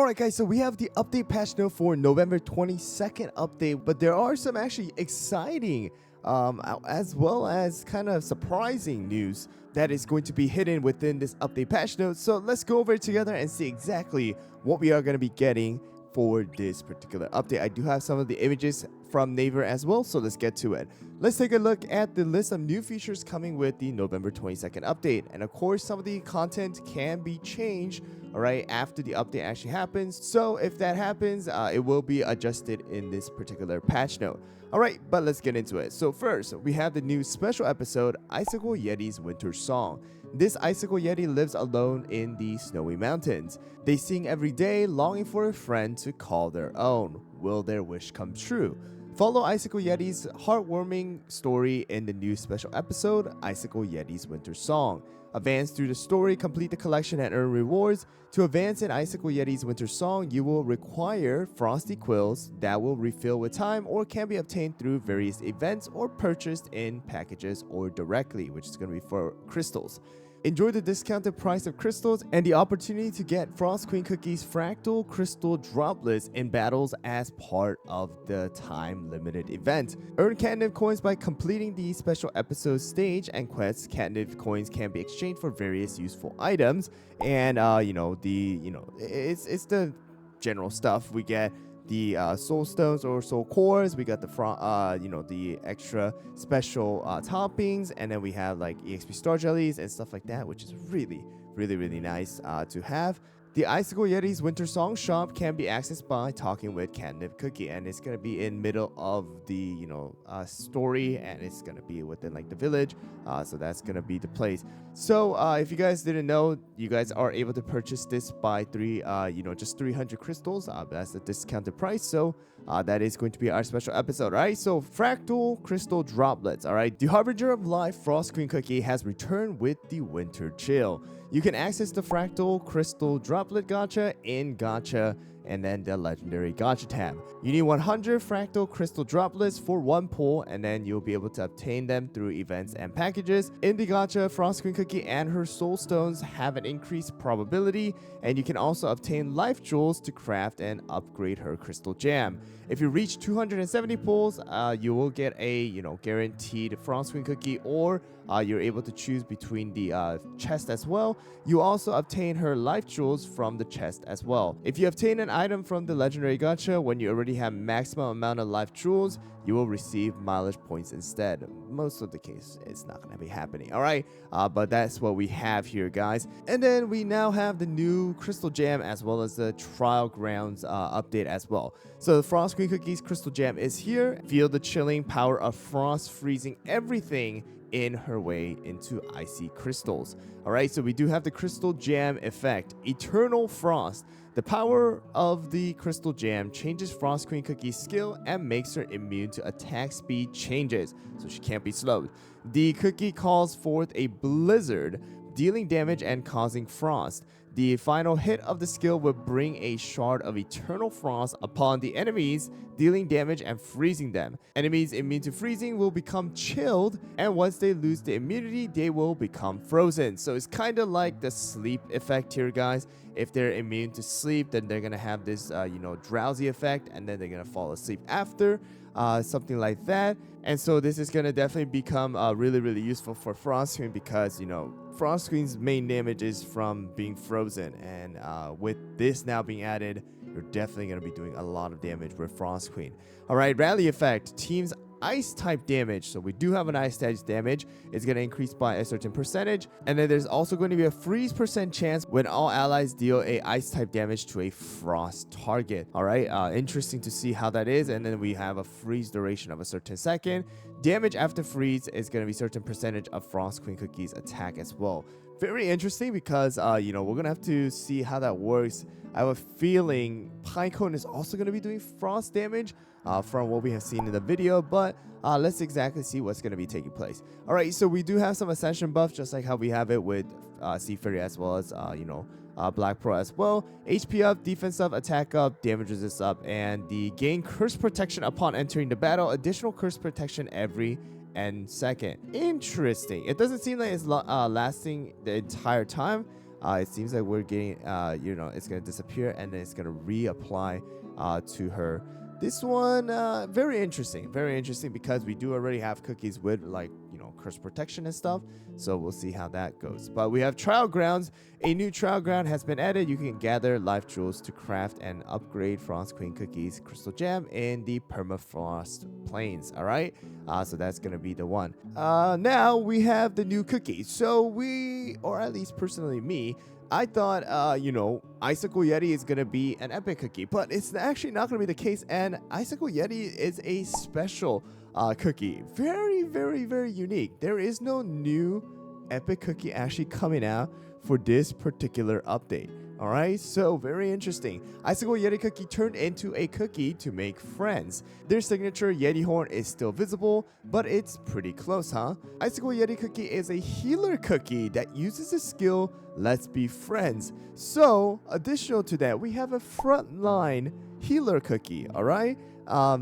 Alright guys, so we have the update patch note for November 22nd update, but there are some actually exciting as well as kind of surprising news that is going to be hidden within this update patch note. So let's go over it together and see exactly what we are going to be getting for this particular update. I do have some of the images from Naver as well, so let's get to it. Let's take a look at the list of new features coming with the November 22nd update. And of course, some of the content can be changed, alright, after the update actually happens. So if that happens, it will be adjusted in this particular patch note. Alright, but let's get into it. So first, we have the new special episode, Icicle Yeti's Winter Song. This Icicle Yeti lives alone in the snowy mountains. They sing every day, longing for a friend to call their own. Will their wish come true? Follow Icicle Yeti's heartwarming story in the new special episode, Icicle Yeti's Winter Song. Advance through the story, complete the collection, and earn rewards. To advance in Icicle Yeti's Winter Song, you will require frosty quills that will refill with time or can be obtained through various events or purchased in packages or directly, which is going to be for crystals. Enjoy the discounted price of crystals and the opportunity to get Frost Queen Cookie's fractal crystal droplets in battles as part of the time-limited event. Earn catnip coins by completing the special episode stage and quests. Catnip coins can be exchanged for various useful items, and it's the general stuff. We get the soul stones or soul cores, we got the extra special toppings, and then we have like EXP star jellies and stuff like that, which is really nice to have. The Icicle Yeti's Winter Song shop can be accessed by talking with Catnip Cookie, and it's gonna be in middle of the story, and it's gonna be within like the village, so that's gonna be the place. So if you guys didn't know, you guys are able to purchase this by just 300 crystals. That's the discounted price. So that is going to be our special episode, right? So fractal crystal droplets, all right. The Harbinger of Life Frost Queen Cookie has returned with the Winter Chill. You can access the fractal crystal droplet gacha in gacha and then the legendary gacha tab. You need 100 fractal crystal droplets for one pull, and then you'll be able to obtain them through events and packages. In the gacha, Frost Queen Cookie and her soul stones have an increased probability, and you can also obtain life jewels to craft and upgrade her crystal gem. If you reach 270 pulls, you will get a guaranteed Frost Queen Cookie, or you're able to choose between the chest as well. You also obtain her life jewels from the chest as well. If you obtain an item from the legendary gacha when you already have maximum amount of life jewels, you will receive mileage points instead. Most of the case, it's not going to be happening, all right? But that's what we have here, guys. And then we now have the new crystal gem as well as the trial grounds update as well. So the Frost Queen Cookie's crystal gem is here. Feel the chilling power of frost freezing everything in her way into icy crystals. Alright, so we do have the crystal gem effect, Eternal Frost. The power of the crystal gem changes Frost Queen Cookie's skill and makes her immune to attack speed changes, so she can't be slowed. The cookie calls forth a blizzard, dealing damage and causing frost. The final hit of the skill will bring a shard of eternal frost upon the enemies, dealing damage and freezing them. Enemies immune to freezing will become chilled, and once they lose the immunity, they will become frozen. So it's kind of like the sleep effect here, guys. If they're immune to sleep, then they're gonna have this drowsy effect, and then they're gonna fall asleep after, something like that. And so this is gonna definitely become really useful for Frost Queen, because Frost Queen's main damage is from being frozen, and with this now being added, you're definitely going to be doing a lot of damage with Frost Queen. Alright, rally effect, team's ice type damage. So we do have an ice type damage. It's going to increase by a certain percentage, and then there's also going to be a freeze % chance when all allies deal a ice type damage to a frost target. Alright, interesting to see how that is. And then we have a freeze duration of a certain second. Damage after freeze is going to be certain percentage of Frost Queen Cookie's attack as well. Very interesting, because we're gonna have to see how that works. I have a feeling Pinecone is also gonna be doing frost damage from what we have seen in the video, but let's exactly see what's gonna be taking place. All right, so we do have some ascension buff, just like how we have it with Sea Fairy, as well as Black Pro as well. HP up, defense up, attack up, damage resist up, and the gain curse protection upon entering the battle. Additional curse protection every second. Interesting. It doesn't seem like it's lasting the entire time. it seems like we're getting, it's going to disappear and then it's going to reapply to her. This one, very interesting because we do already have cookies with like, curse protection and stuff. So we'll see how that goes. But we have trial grounds. A new trial ground has been added. You can gather life jewels to craft and upgrade Frost Queen cookies crystal gem in the permafrost plains. All right. So that's going to be the one. Now we have the new cookies. So or at least personally me, I thought, Icicle Yeti is going to be an epic cookie, but it's actually not going to be the case. And Icicle Yeti is a special cookie. Very, very, very unique. There is no new epic cookie actually coming out for this particular update. All right, so very interesting. Icicle Yeti Cookie turned into a cookie to make friends. Their signature Yeti horn is still visible, but it's pretty close, huh? Icicle Yeti Cookie is a healer cookie that uses the skill Let's Be Friends. So, additional to that, we have a frontline healer cookie, all right?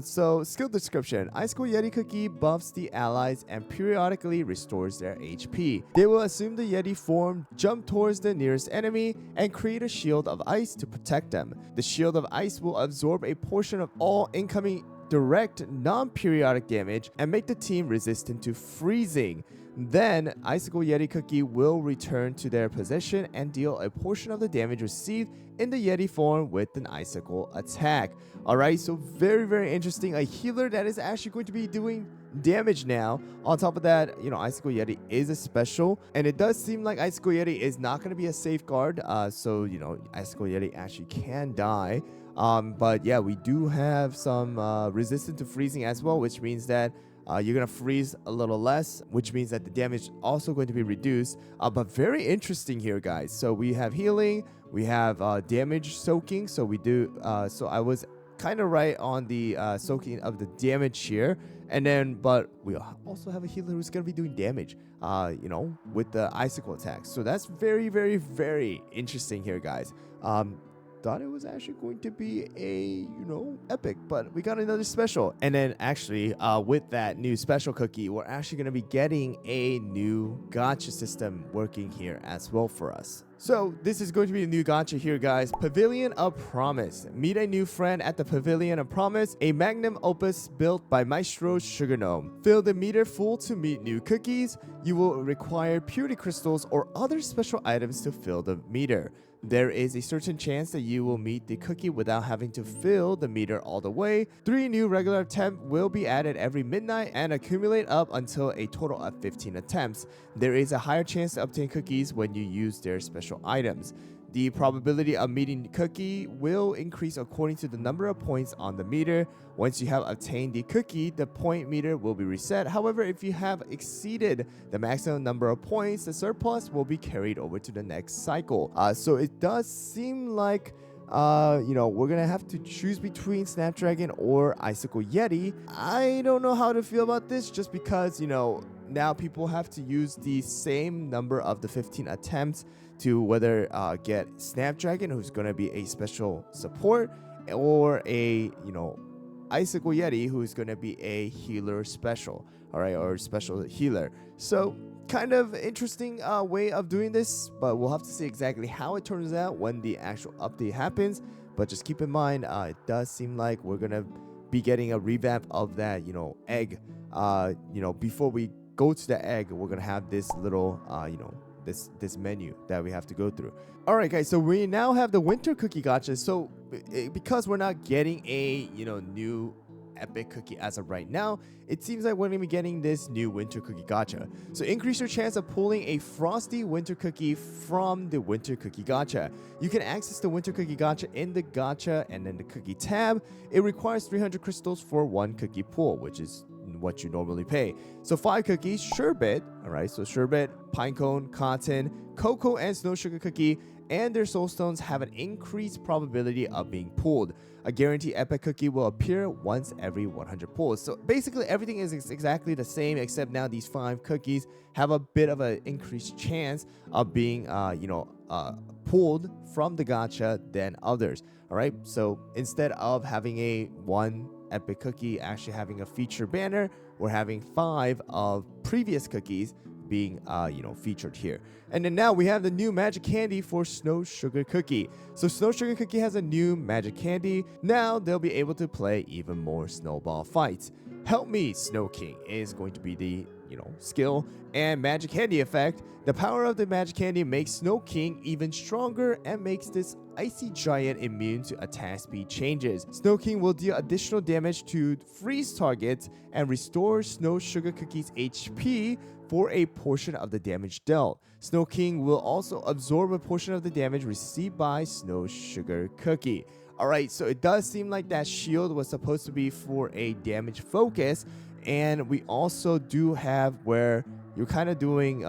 So skill description. Icicle Yeti Cookie buffs the allies and periodically restores their HP. They will assume the Yeti form, jump towards the nearest enemy, and create a shield of ice to protect them. The shield of ice will absorb a portion of all incoming direct non-periodic damage and make the team resistant to freezing. Then, Icicle Yeti Cookie will return to their position and deal a portion of the damage received in the Yeti form with an Icicle attack. Alright, so very, very interesting. A healer that is actually going to be doing damage now. On top of that, Icicle Yeti is a special, and it does seem like Icicle Yeti is not going to be a safeguard. So, Icicle Yeti actually can die. But yeah, we do have some resistance to freezing as well, which means that you're going to freeze a little less, which means that the damage is also going to be reduced. But very interesting here, guys. So we have healing, we have damage soaking. So we do, so I was kind of right on the soaking of the damage here. And then, but we also have a healer who's going to be doing damage, with the icicle attacks. So that's very, very, very interesting here, guys. Thought it was actually going to be a epic, but we got another special. And then actually with that new special cookie, we're actually going to be getting a new gacha system working here as well for us. So this is going to be a new gacha here, guys. Pavilion of Promise. Meet a new friend at the Pavilion of Promise, a magnum opus built by Maestro Sugar Gnome. Fill the meter full to meet new cookies. You will require purity crystals or other special items to fill the meter. There is a certain chance that you will meet the cookie without having to fill the meter all the way. 3 new regular attempts will be added every midnight and accumulate up until a total of 15 attempts. There is a higher chance to obtain cookies when you use their special items. The probability of meeting the cookie will increase according to the number of points on the meter. Once you have obtained the cookie, the point meter will be reset. However, if you have exceeded the maximum number of points, the surplus will be carried over to the next cycle. So it does seem like we're gonna have to choose between Snapdragon or Icicle Yeti. I don't know how to feel about this, just because now people have to use the same number of the 15 attempts to whether get Snapdragon, who's going to be a special support, or a Icicle Yeti, who's going to be a healer special, all right, or special healer. So kind of interesting way of doing this, but we'll have to see exactly how it turns out when the actual update happens. But just keep in mind, it does seem like we're going to be getting a revamp of that egg. Before we go to the egg, we're going to have this little this menu that we have to go through. All right, guys, so we now have the winter cookie gacha. So because we're not getting a new epic cookie as of right now, it seems like we're going to be getting this new winter cookie gacha. So increase your chance of pulling a frosty winter cookie from the winter cookie gacha. You can access the winter cookie gacha in the gacha and then the cookie tab. It requires 300 crystals for 1 cookie pull, which is what you normally pay. So 5 cookies, sherbet, all right, so sherbet, pinecone, cotton, cocoa, and snow sugar cookie, and their soul stones have an increased probability of being pulled. A guaranteed epic cookie will appear once every 100 pulls. So basically everything is exactly the same, except now these 5 cookies have a bit of an increased chance of being pulled from the gacha than others. All right, so instead of having a 1 epic cookie actually having a feature banner, we're having 5 of previous cookies being featured here. And then now we have the new magic candy for Snow Sugar Cookie. So Snow Sugar Cookie has a new magic candy. Now they'll be able to play even more snowball fights. Help Me Snow King is going to be the skill and magic candy effect. The power of the magic candy makes Snow King even stronger and makes this icy giant immune to attack speed changes. Snow King will deal additional damage to freeze targets and restore Snow Sugar Cookie's HP for a portion of the damage dealt. Snow King will also absorb a portion of the damage received by Snow Sugar Cookie. Alright, so it does seem like that shield was supposed to be for a damage focus, and we also do have where you're kind of doing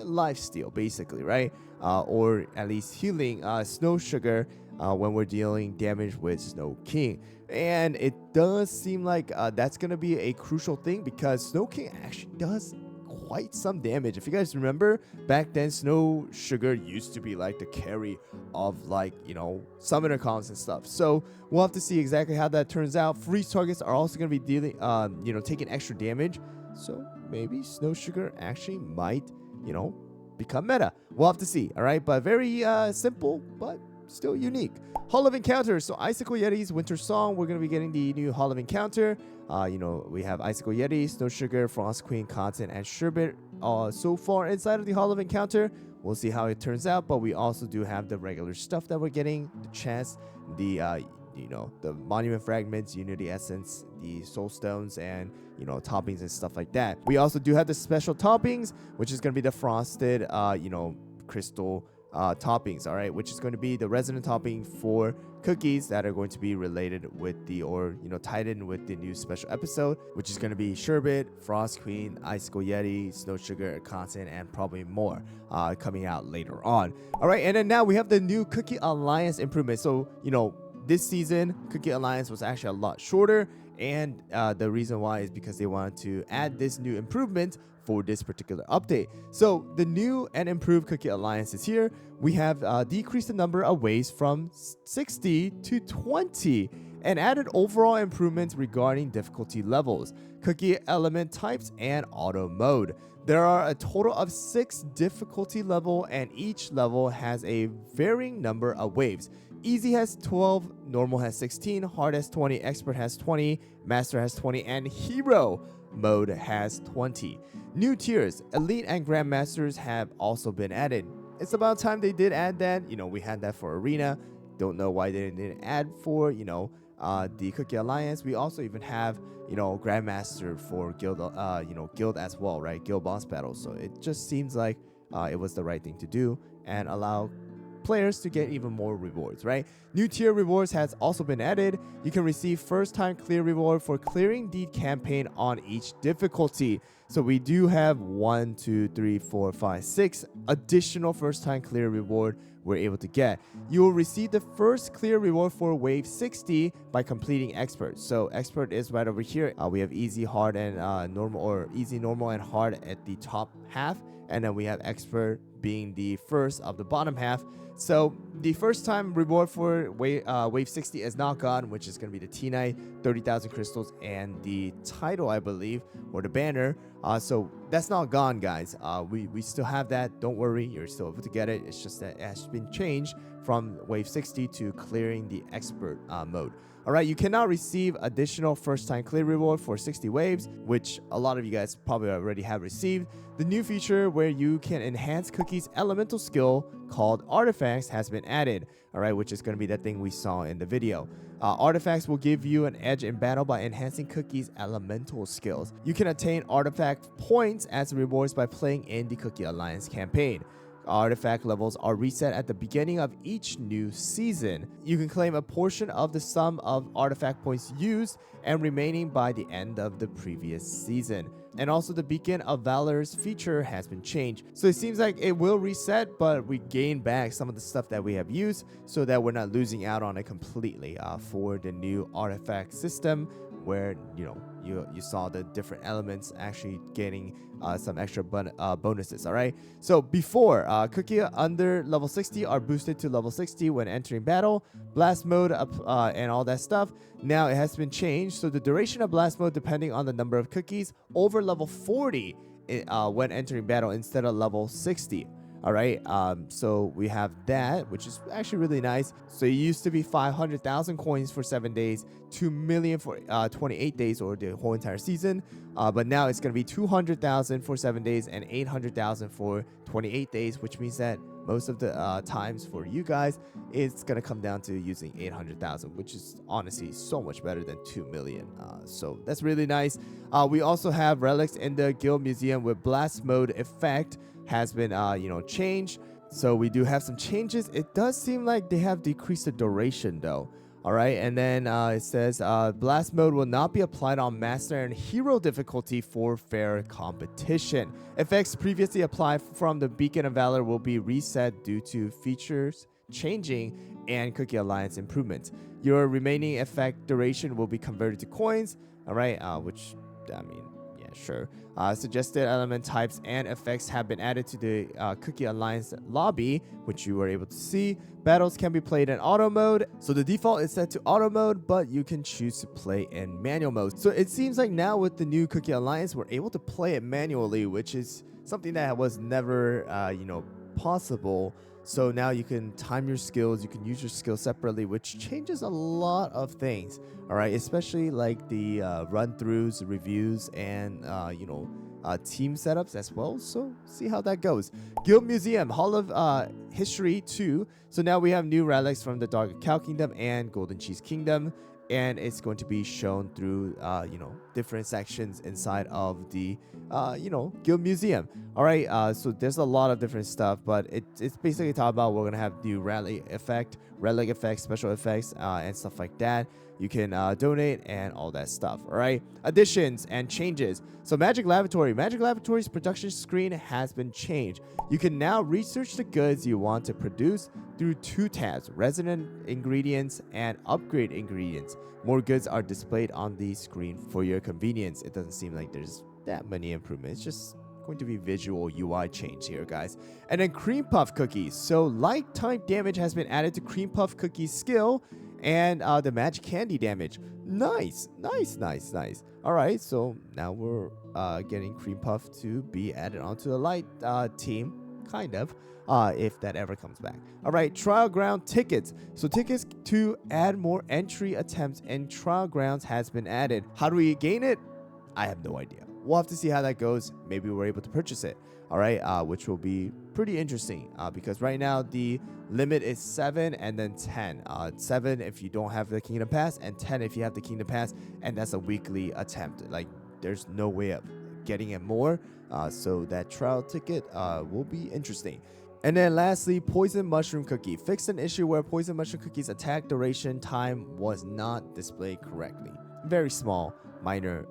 lifesteal basically, right? Or at least healing Snow Sugar when we're dealing damage with Snow King. And it does seem like that's going to be a crucial thing because Snow King actually does quite some damage. If you guys remember, back then Snow Sugar used to be like the carry of summoner cons and stuff. So we'll have to see exactly how that turns out. Freeze targets are also going to be dealing taking extra damage. So maybe Snow Sugar actually might become meta. We'll have to see. All right, but very simple but still unique. Hall of Encounters. So Icicle Yeti's Winter Song, we're going to be getting the new Hall of Encounter. We have Icicle Yeti, Snow Sugar, Frost Queen, Cotton, and Sherbet so far inside of the Hall of Encounter. We'll see how it turns out, but we also do have the regular stuff that we're getting, the chest, the Monument Fragments, Unity Essence, the Soul Stones, and toppings and stuff like that. We also do have the special toppings, which is going to be the frosted crystal toppings, all right, which is going to be the resident topping for cookies that are going to be related with tied in with the new special episode, which is going to be Sherbet, Frost Queen, Icicle Yeti, Snow Sugar, Cotton, and probably more coming out later on. All right, and then now we have the new Cookie Alliance improvement. So this season Cookie Alliance was actually a lot shorter, and the reason why is because they wanted to add this new improvement for this particular update. So the new and improved Cookie Alliance is here. We have decreased the number of waves from 60 to 20 and added overall improvements regarding difficulty levels, cookie element types, and auto mode. There are a total of 6 difficulty level, and each level has a varying number of waves. Easy has 12, normal has 16, hard has 20, expert has 20, master has 20, and hero mode has 20. New tiers, elite and grandmasters, have also been added. It's about time they did add that. We had that for arena. Don't know why they didn't add for the Cookie Alliance. We also even have grandmaster for guild guild as well, right? Guild boss battles. So it just seems like it was the right thing to do and allow players to get even more rewards, right? New tier rewards has also been added. You can receive first time clear reward for clearing the campaign on each difficulty. So we do have 1, 2, 3, 4, 5, 6 additional first time clear reward we're able to get. You will receive the first clear reward for wave 60 by completing expert. So expert is right over here. We have easy, hard, and normal, or easy, normal, and hard at the top half, and then we have expert being the first of the bottom half. So the first time reward for wave 60 is not gone, which is going to be the T-Knight, 30,000 crystals, and the title, I believe, or the banner. So that's not gone, guys. We still have that. Don't worry, you're still able to get it. It's just that it has been changed from wave 60 to clearing the expert mode. All right, you cannot receive additional first-time clear reward for 60 waves, which a lot of you guys probably already have received. The new feature where you can enhance Cookie's elemental skill called Artifacts has been added, all right, which is going to be that thing we saw in the video. Artifacts will give you an edge in battle by enhancing Cookie's elemental skills. You can attain artifact points as rewards by playing in the Cookie Alliance campaign. Artifact levels are reset at the beginning of each new season. You can claim a portion of the sum of artifact points used and remaining by the end of the previous season. And also the Beacon of Valor's feature has been changed. So it seems like it will reset, but we gain back some of the stuff that we have used so that we're not losing out on it completely for the new artifact system, where you saw the different elements actually getting some extra bonuses. All right, so before Cookie under level 60 are boosted to level 60 when entering battle, blast mode and all that stuff. Now it has been changed, so the duration of blast mode, depending on the number of cookies over level 40, when entering battle instead of level 60. All right, so we have that, which is actually really nice. So it used to be 500,000 coins for 7 days, 2 million for 28 days or the whole entire season. But now it's going to be 200,000 for 7 days and 800,000 for 28 days, which means that most of the times for you guys, it's going to come down to using 800,000, which is honestly so much better than 2 million. So that's really nice. We also have relics in the guild museum with blast mode effect has been changed. So we do have some changes. It does seem like they have decreased the duration though. All right, and then it says blast mode will not be applied on master and hero difficulty for fair competition. Effects previously applied from the Beacon of Valor will be reset due to features changing and Cookie Alliance improvements. Your remaining effect duration will be converted to coins. All right, which I mean, yeah, sure. Suggested element types and effects have been added to the Cookie Alliance lobby, which you were able to see. Battles can be played in auto mode. So the default is set to auto mode, but you can choose to play in manual mode. So it seems like now with the new Cookie Alliance, we're able to play it manually, which is something that was never, possible. So now you can time your skills, you can use your skills separately, which changes a lot of things. All right, especially like the run-throughs, reviews, and team setups as well. So see how that goes. Guild Museum, Hall of History 2. So now we have new relics from the Dark Cow Kingdom and Golden Cheese Kingdom, and it's going to be shown through different sections inside of the Guild Museum. All right, so there's a lot of different stuff, but it's basically talking about we're gonna have new relic effects, special effects, and stuff like that. You can donate and all that stuff. All right, additions and changes. So Magic Laboratory's production screen has been changed. You can now research the goods you want to produce through 2 tabs: resident ingredients and upgrade ingredients. More goods are displayed on the screen for your convenience. It doesn't seem like there's that many improvements. It's just going to be visual UI change here, guys. And then Cream Puff Cookies. So lifetime damage has been added to Cream Puff Cookies skill, and the magic candy damage. Nice. All right, so now we're getting Cream Puff to be added onto the light team, kind of, if that ever comes back. All right, Trial Ground tickets. So tickets to add more entry attempts in Trial Grounds has been added. How do we gain it? I have no idea. We'll have to see how that goes. Maybe we're able to purchase it. All right, which will be pretty interesting because right now the limit is 7 and then 10. 7 if you don't have the Kingdom Pass, and 10 if you have the Kingdom Pass, and that's a weekly attempt. Like, there's no way of getting it more. So that trial ticket will be interesting. And then lastly, Poison Mushroom Cookie. Fixed an issue where Poison Mushroom Cookie's attack duration time was not displayed correctly. Very small, minor,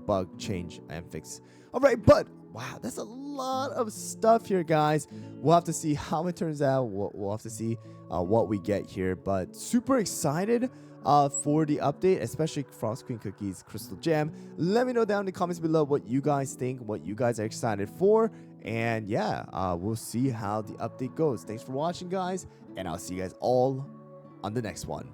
bug change and fix. All right, but wow, that's a lot of stuff here, guys. We'll have to see how it turns out. We'll have to see what we get here, but super excited for the update, especially Frost Queen Cookie's Crystal Gem. Let me know down in the comments below what you guys think, what you guys are excited for, and yeah, we'll see how the update goes. Thanks for watching, guys, and I'll see you guys all on the next one.